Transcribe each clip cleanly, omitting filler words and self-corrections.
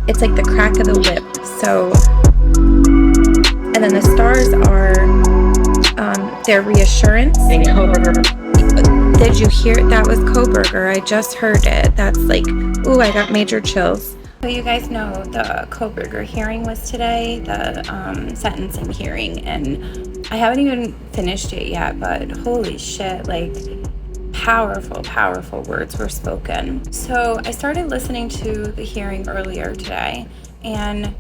it's like the crack of the whip. So, and then the stars are their reassurance. Did you hear it? That was Koberger. I just heard it. That's like, ooh, I got major chills. So you guys know the Koberger hearing was today, the sentencing hearing, and I haven't even finished it yet, but holy shit, like powerful words were spoken. So I started listening to the hearing earlier today, and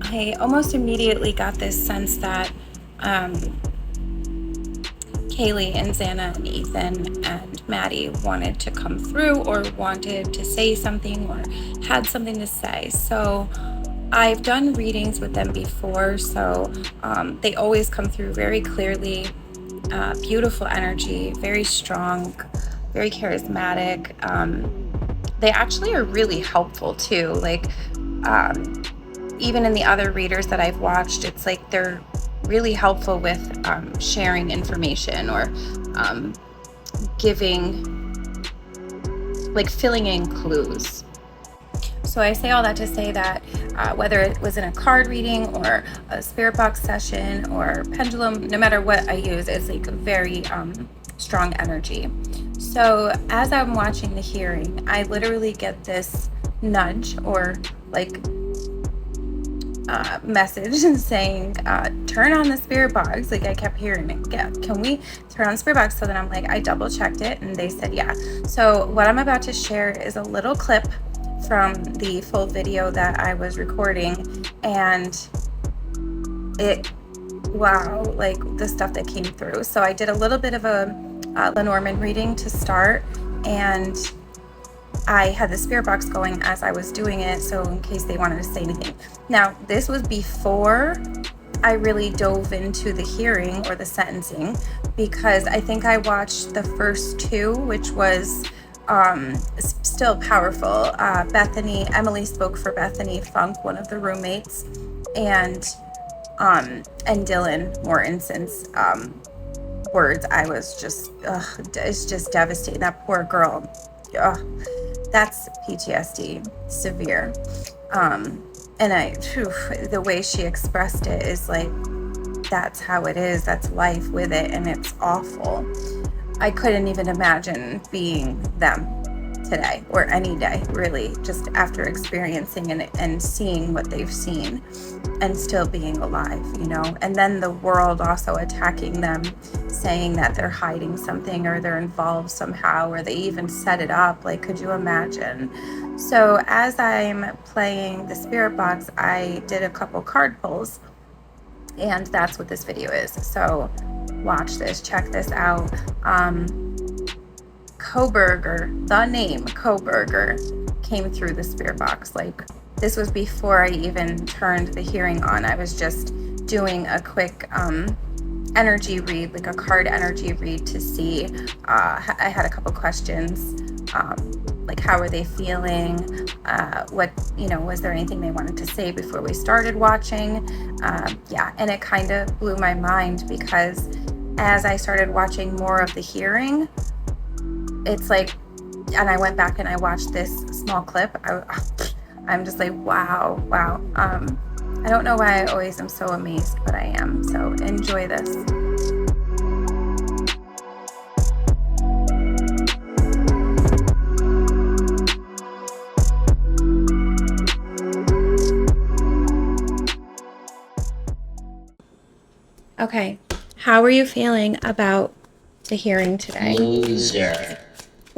I almost immediately got this sense that Kaylee and Xana and Ethan and Maddie wanted to come through or wanted to say something or had something to say. So I've done readings with them before, so they always come through very clearly. Beautiful energy, very strong, very charismatic. They actually are really helpful too. Like even in the other readers that I've watched, it's like they're really helpful with sharing information or giving, like filling in clues. So I say all that to say that whether it was in a card reading or a spirit box session or pendulum, no matter what I use, it's like a very strong energy. So as I'm watching the hearing, I literally get this nudge or like message saying turn on the spirit box. Like I kept hearing it, yeah, can we turn on the spirit box? So then I'm like, I double checked it and they said yeah. So what I'm about to share is a little clip from the full video that I was recording, and it, wow, like the stuff that came through. So I did a little bit of a Lenormand reading to start, and I had the spirit box going as I was doing it, so in case they wanted to say anything. Now, this was before I really dove into the hearing or the sentencing, because I think I watched the first two, which was still powerful. Emily spoke for Bethany Funk, one of the roommates, and Dylan Mortensen's words. I was just, it's just devastating. That poor girl. That's PTSD, severe. And the way she expressed it is like, that's how it is. That's life with it, and it's awful. I couldn't even imagine being them today or any day, really, just after experiencing and seeing what they've seen and still being alive, you know. And then the world also attacking them, saying that they're hiding something or they're involved somehow, or they even set it up. Like, could you imagine? So as I'm playing the spirit box, I did a couple card pulls, and that's what this video is. So watch this, check this out. Koberger, the name Koberger, came through the spirit box. Like, this was before I even turned the hearing on. I was just doing a quick energy read, like a card energy read to see. I had a couple questions, like how are they feeling? What, you know, was there anything they wanted to say before we started watching? Yeah, and it kind of blew my mind, because as I started watching more of the hearing, it's like, and I went back and I watched this small clip. I'm just like, wow. I don't know why I always am so amazed, but I am. So enjoy this. Okay, how are you feeling about the hearing today?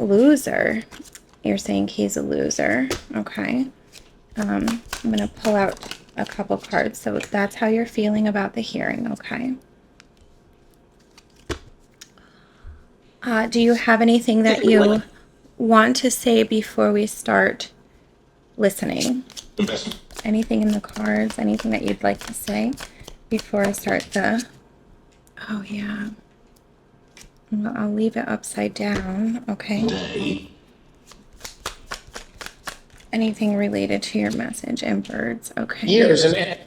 Loser. You're saying he's a loser. Okay. I'm going to pull out a couple cards. So that's how you're feeling about the hearing. Okay. Do you have anything that you want to say before we start listening? Anything in the cards? Anything that you'd like to say before I start the... Oh, yeah. Well, I'll leave it upside down. Okay. Anything related to your message and birds. Okay.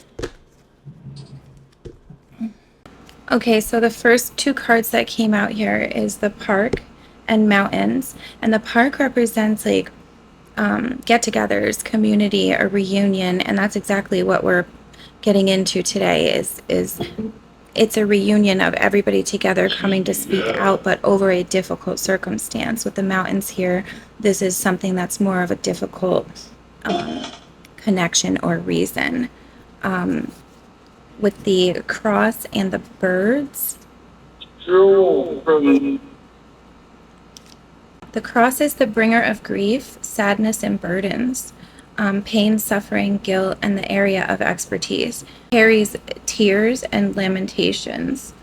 Okay, so the first two cards that came out here is the park and mountains. And the park represents like get-togethers, community, a reunion, and that's exactly what we're getting into today. Is it's a reunion of everybody together coming to speak out, but over a difficult circumstance. With the mountains here, this is something that's more of a difficult connection or reason. With the cross and the birds, the cross is the bringer of grief, sadness, and burdens, pain, suffering, guilt, and the area of expertise. Carries tears and lamentations.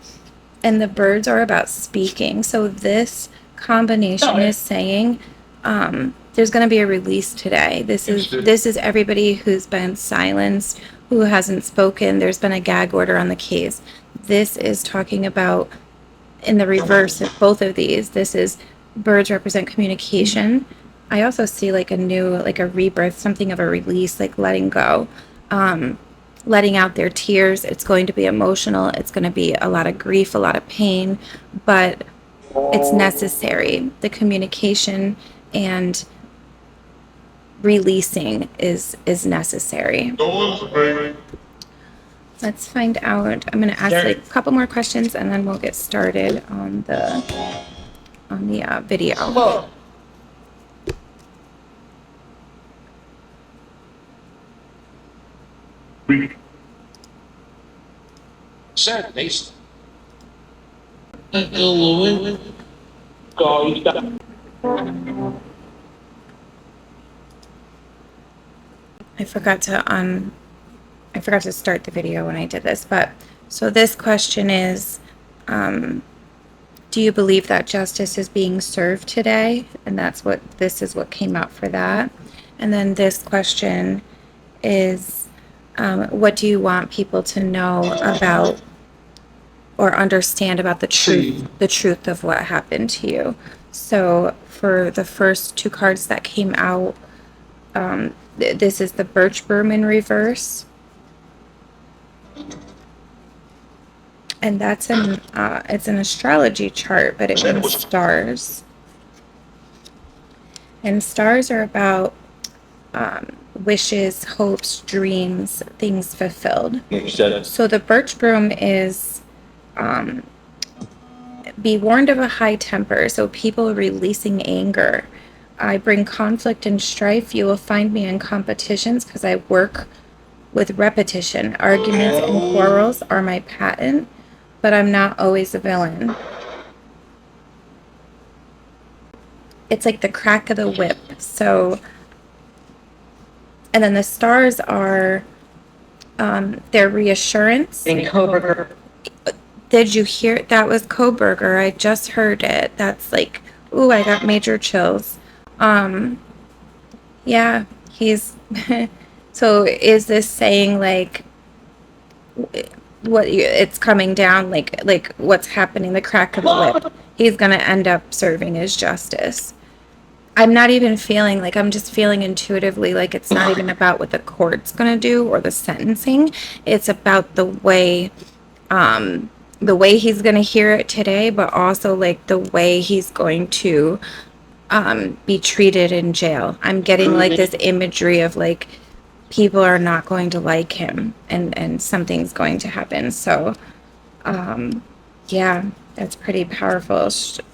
And the birds are about speaking. So this combination is saying there's going to be a release today. This is everybody who's been silenced, who hasn't spoken. There's been a gag order on the case. This is talking about, in the reverse of both of these, this is birds represent communication. I also see like a new, like a rebirth, something of a release, like letting go, letting out their tears. It's going to be emotional. It's going to be a lot of grief, a lot of pain, but it's necessary. The communication and releasing is necessary. Let's find out. I'm going to ask like a couple more questions and then we'll get started on the video. Saturdays. I forgot to start the video when I did this, but so this question is, do you believe that justice is being served today? And this is what came out for that. And then this question is, what do you want people to know about or understand about the truth of what happened to you? So for the first two cards that came out, this is the birch broom in reverse. And that's it's an astrology chart, but it means stars. And stars are about wishes, hopes, dreams, things fulfilled. So the birch broom is be warned of a high temper, so people releasing anger. I bring conflict and strife. You will find me in competitions because I work with repetition. Arguments and quarrels are my patent, but I'm not always a villain. It's like the crack of the whip. So, and then the stars are their reassurance. Did you hear? That was Coburger. I just heard it. That's like, ooh, I got major chills. Yeah, he's so is this saying like it's coming down, like what's happening, the crack of the whip? He's gonna end up serving as justice. I'm not even feeling like, I'm just feeling intuitively like it's not even about what the court's gonna do or the sentencing. It's about the way he's gonna hear it today, but also like the way he's going to be treated in jail. I'm getting like this imagery of like people are not going to like him and something's going to happen. So yeah, that's pretty powerful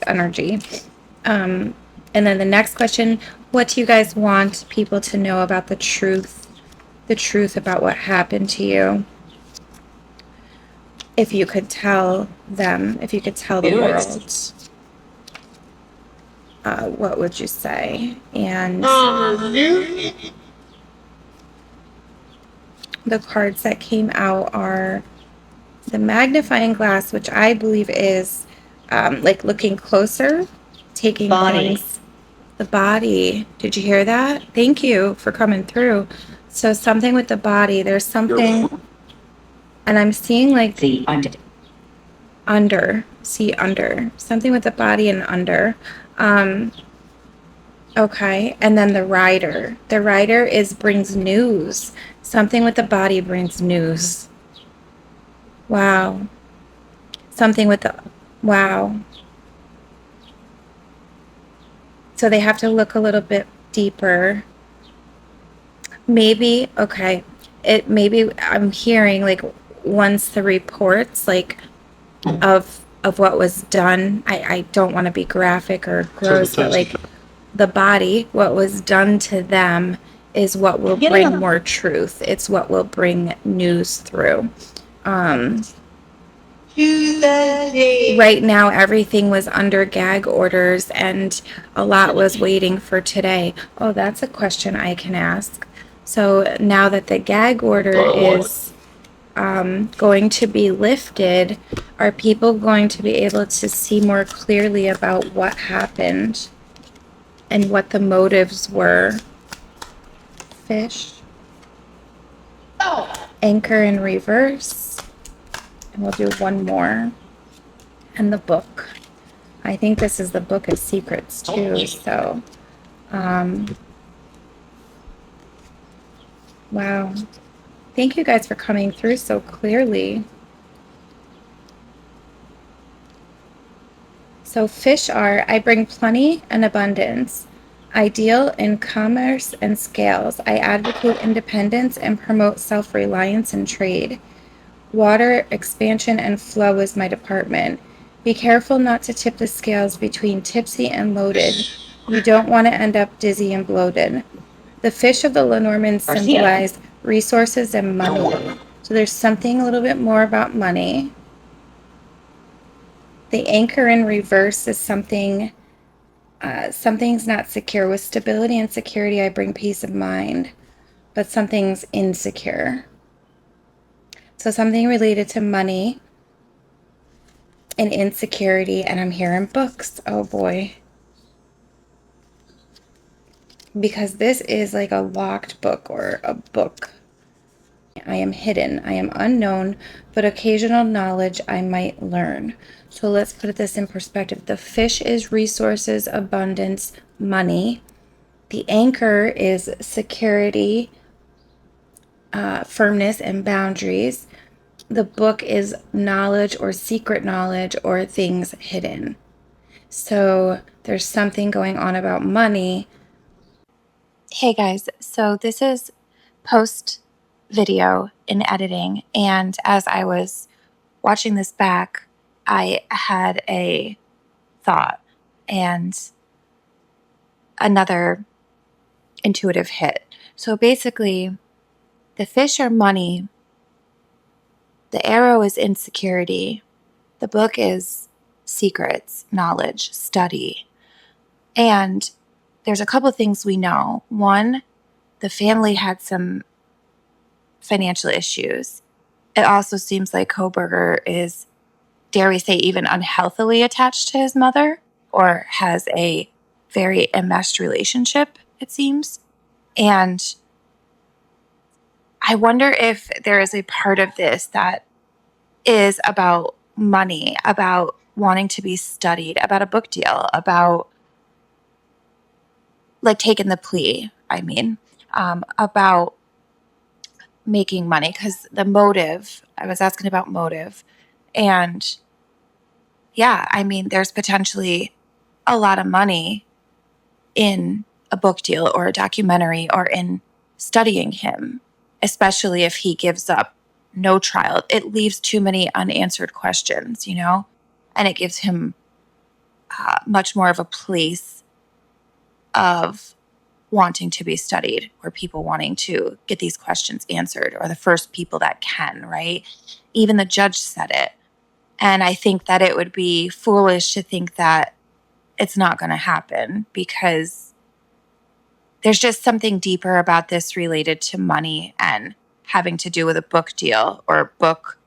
energy. And then the next question, what do you guys want people to know about the truth about what happened to you? If you could tell them, if you could tell the world, what would you say? And the cards that came out are the magnifying glass, which I believe is like looking closer, taking things. The body. Did you hear that? Thank you for coming through. So something with the body. There's something, and I'm seeing like under. See under. Something with the body and under. Okay, and then the rider. The rider brings news. Something with the body brings news. Wow. Something with the, wow. So they have to look a little bit deeper. maybe, okay. Maybe I'm hearing like once the reports like of what was done. I don't want to be graphic or gross, but like the body, what was done to them is what will bring more truth. It's what will bring news through. Um, right now, everything was under gag orders and a lot was waiting for today. Oh, that's a question I can ask. So now that the gag order is going to be lifted, are people going to be able to see more clearly about what happened and what the motives were? Fish. Anchor in reverse. And we'll do one more. And the book. I think this is the Book of Secrets too, so wow. Thank you guys for coming through so clearly. So fish are, I bring plenty and abundance, ideal in commerce and scales. I advocate independence and promote self-reliance in trade. Water, expansion, and flow is my department. Be careful not to tip the scales between tipsy and loaded. You don't want to end up dizzy and bloated. The fish of the Lenormand symbolize resources and money. So there's something a little bit more about money. The anchor in reverse is something, something's not secure. With stability and security, I bring peace of mind, but something's insecure. So something related to money and insecurity, and I'm hearing books. Oh boy. Because this is like a locked book or a book. I am hidden, I am unknown, but occasional knowledge I might learn. So let's put this in perspective. The fish is resources, abundance, money. The anchor is security, firmness, and boundaries. The book is knowledge or secret knowledge or things hidden. So there's something going on about money. Hey guys, so this is post video in editing, and as I was watching this back, I had a thought and another intuitive hit. So basically, the fish are money, the arrow is insecurity, the book is secrets, knowledge, study. And there's a couple of things we know. One, the family had some financial issues. It also seems like Koberger is, dare we say, even unhealthily attached to his mother, or has a very enmeshed relationship, it seems. And I wonder if there is a part of this that is about money, about wanting to be studied, about a book deal, about like taking the plea, about making money, because the motive, I was asking about motive. And yeah, I mean, there's potentially a lot of money in a book deal or a documentary or in studying him, especially if he gives up no trial. It leaves too many unanswered questions, you know, and it gives him much more of a place of wanting to be studied, or people wanting to get these questions answered, or the first people that can, right? Even the judge said it. And I think that it would be foolish to think that it's not going to happen, because there's just something deeper about this related to money and having to do with a book deal or book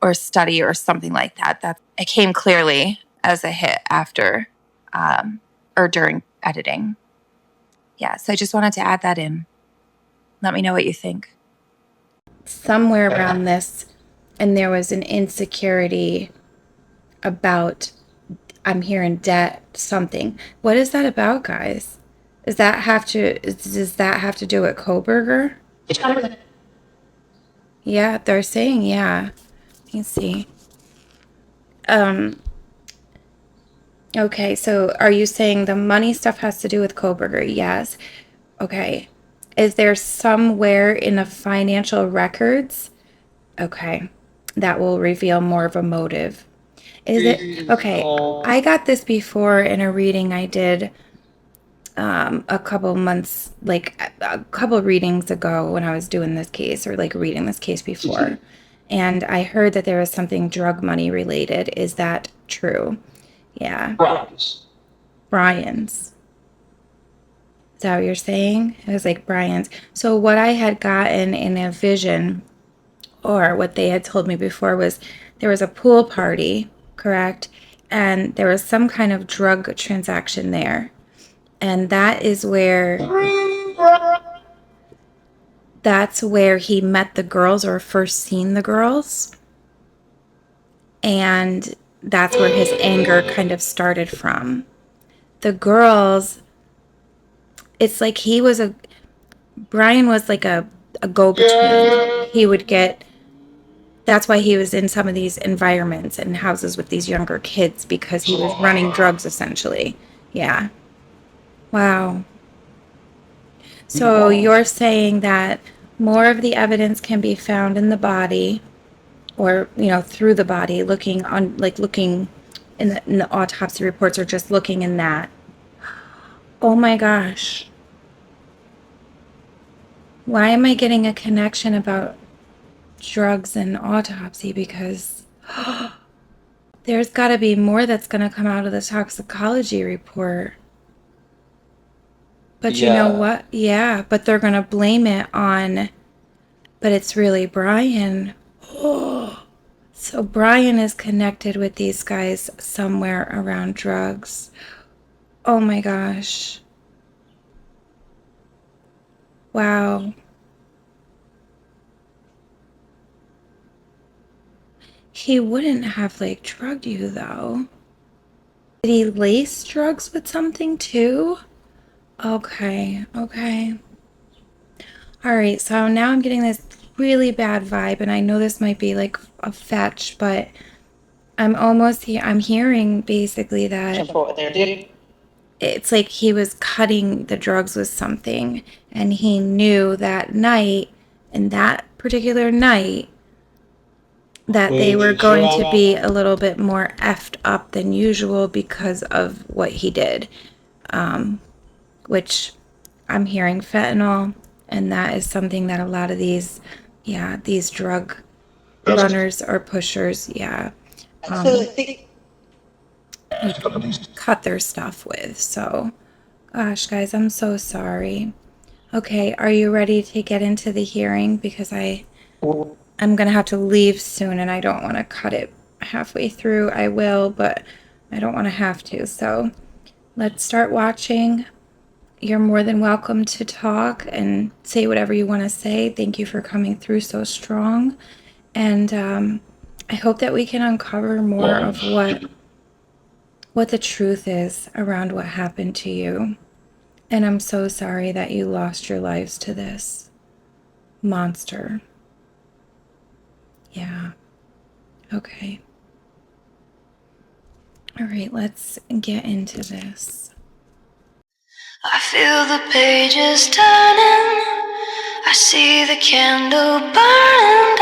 or study or something like that. That it came clearly as a hit after or during editing. Yeah, so I just wanted to add that in. Let me know what you think. Somewhere around this, and there was an insecurity about, I'm hearing debt, something. What is that about, guys? Does that have to do with Koberger? Yeah, they're saying yeah. Let me see. Okay, so are you saying the money stuff has to do with Koberger? Yes. Okay. Is there somewhere in the financial records? Okay. That will reveal more of a motive. Is it? Okay. I got this before in a reading I did a couple months, like a couple readings ago when I was doing this case or like reading this case before. And I heard that there was something drug money related. Is that true? Yeah. Brian's. Brian's. Is that what you're saying? It was like Brian's. So what I had gotten in a vision, or what they had told me before, was there was a pool party, correct? And there was some kind of drug transaction there. And that's where he met the girls or first seen the girls. And that's where his anger kind of started from. The girls, it's like Brian was like a go-between. He would get, that's why he was in some of these environments and houses with these younger kids, because he was running drugs essentially. Yeah. Wow. So you're saying that more of the evidence can be found in the body, or through the body, looking in the autopsy reports, or just looking in that. Oh my gosh. Why am I getting a connection about drugs and autopsy? Because there's got to be more that's going to come out of the toxicology report. But you know what? Yeah, but they're going to blame it on, but it's really Brian. Oh, so Brian is connected with these guys somewhere around drugs. Oh my gosh. Wow. He wouldn't have like drugged you though. Did he lace drugs with something too? Okay, okay. All right, so now I'm getting this really bad vibe, and I know this might be like a fetch, but I'm hearing basically that it's like he was cutting the drugs with something, and he knew that night, and that particular night, that they were going to be a little bit more effed up than usual because of what he did, which I'm hearing fentanyl, and that is something that a lot of these drug runners or pushers, cut their stuff with. So, gosh, guys, I'm so sorry. Okay, are you ready to get into the hearing? Because I'm gonna have to leave soon, and I don't want to cut it halfway through. I will, but I don't want to have to. So let's start watching. You're more than welcome to talk and say whatever you want to say. Thank you for coming through so strong. And I hope that we can uncover more of what the truth is around what happened to you. And I'm so sorry that you lost your lives to this monster. Yeah. Okay. All right, let's get into this. I feel the pages turning, I see the candle burning